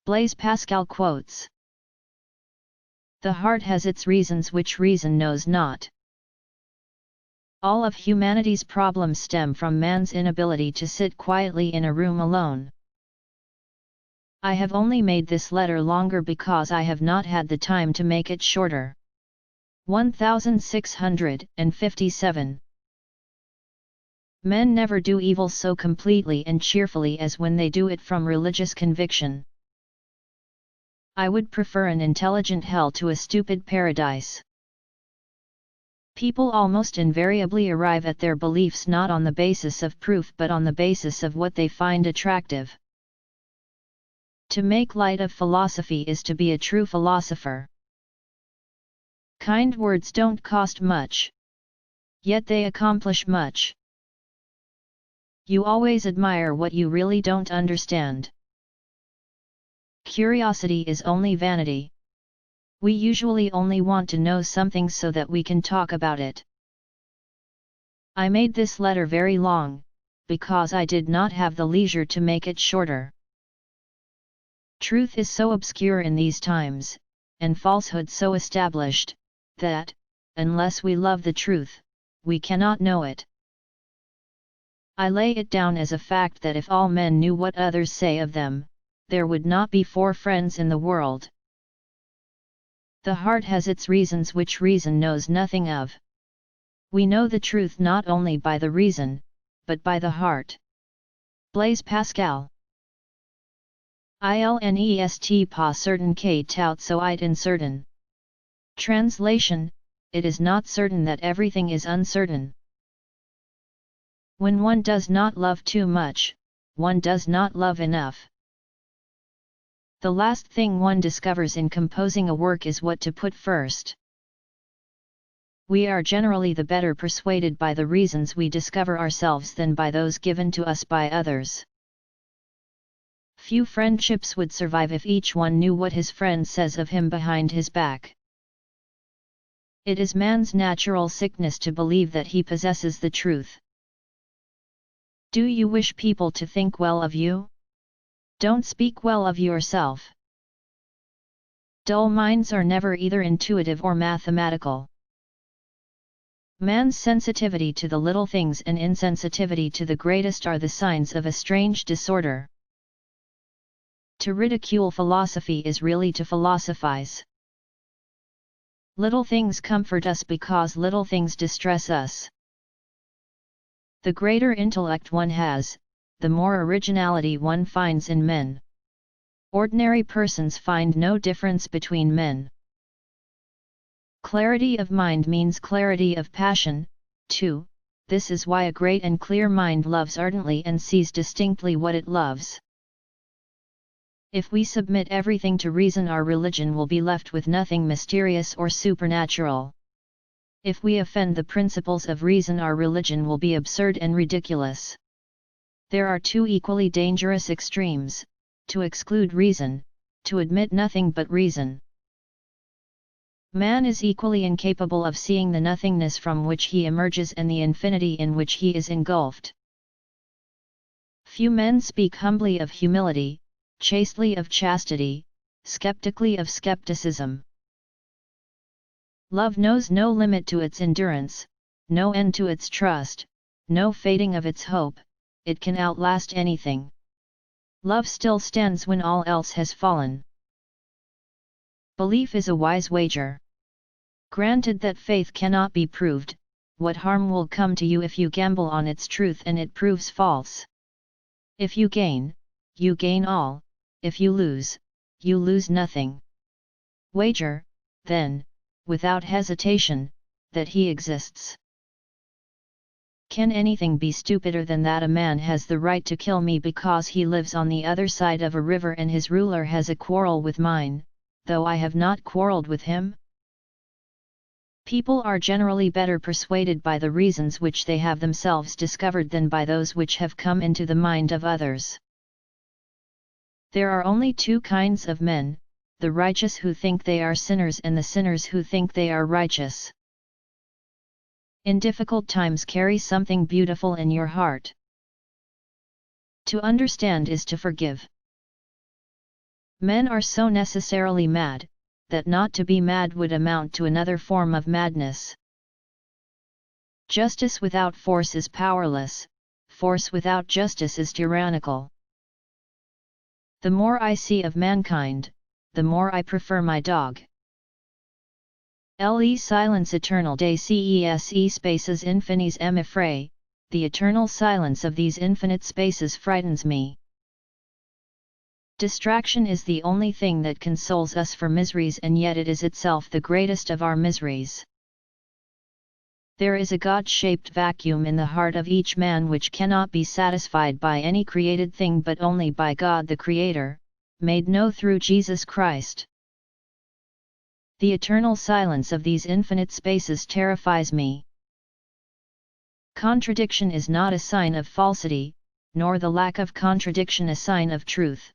Blaise Pascal quotes. The heart has its reasons which reason knows not. All of humanity's problems stem from man's inability to sit quietly in a room alone. I have only made this letter longer because I have not had the time to make it shorter. 1657. Men never do evil so completely and cheerfully as when they do it from religious conviction. I would prefer an intelligent hell to a stupid paradise. People almost invariably arrive at their beliefs not on the basis of proof but on the basis of what they find attractive. To make light of philosophy is to be a true philosopher. Kind words don't cost much. Yet they accomplish much. You always admire what you really don't understand. Curiosity is only vanity. We usually only want to know something so that we can talk about it. I made this letter very long, because I did not have the leisure to make it shorter. Truth is so obscure in these times, and falsehood so established, that, unless we love the truth, we cannot know it. I lay it down as a fact that if all men knew what others say of them, there would not be 4 friends in the world. The heart has its reasons which reason knows nothing of. We know the truth not only by the reason, but by the heart. Blaise Pascal. Ilnest pas certain que tout soit incertain. Translation: it is not certain that everything is uncertain. When one does not love too much, one does not love enough. The last thing one discovers in composing a work is what to put first. We are generally the better persuaded by the reasons we discover ourselves than by those given to us by others. Few friendships would survive if each one knew what his friend says of him behind his back. It is man's natural sickness to believe that he possesses the truth. Do you wish people to think well of you? Don't speak well of yourself. Dull minds are never either intuitive or mathematical. Man's sensitivity to the little things and insensitivity to the greatest are the signs of a strange disorder. To ridicule philosophy is really to philosophize. Little things comfort us because little things distress us. The greater intellect one has, the more originality one finds in men. Ordinary persons find no difference between men. Clarity of mind means clarity of passion, too. This is why a great and clear mind loves ardently and sees distinctly what it loves. If we submit everything to reason, our religion will be left with nothing mysterious or supernatural. If we offend the principles of reason, our religion will be absurd and ridiculous. There are 2 equally dangerous extremes: to exclude reason, to admit nothing but reason. Man is equally incapable of seeing the nothingness from which he emerges and the infinity in which he is engulfed. Few men speak humbly of humility, chastely of chastity, skeptically of skepticism. Love knows no limit to its endurance, no end to its trust, no fading of its hope. It can outlast anything. Love still stands when all else has fallen. Belief is a wise wager. Granted that faith cannot be proved, what harm will come to you if you gamble on its truth and it proves false? If you gain all. If you lose nothing. Wager, then, without hesitation, that he exists. Can anything be stupider than that a man has the right to kill me because he lives on the other side of a river and his ruler has a quarrel with mine, though I have not quarreled with him? People are generally better persuaded by the reasons which they have themselves discovered than by those which have come into the mind of others. There are only 2 kinds of men, the righteous who think they are sinners and the sinners who think they are righteous. In difficult times, carry something beautiful in your heart. To understand is to forgive. Men are so necessarily mad, that not to be mad would amount to another form of madness. Justice without force is powerless, force without justice is tyrannical. The more I see of mankind, the more I prefer my dog. Le silence eternal de ces spaces infinis m'effraie, the eternal silence of these infinite spaces frightens me. Distraction is the only thing that consoles us for miseries, and yet it is itself the greatest of our miseries. There is a God-shaped vacuum in the heart of each man which cannot be satisfied by any created thing but only by God the Creator, made known through Jesus Christ. The eternal silence of these infinite spaces terrifies me. Contradiction is not a sign of falsity, nor the lack of contradiction a sign of truth.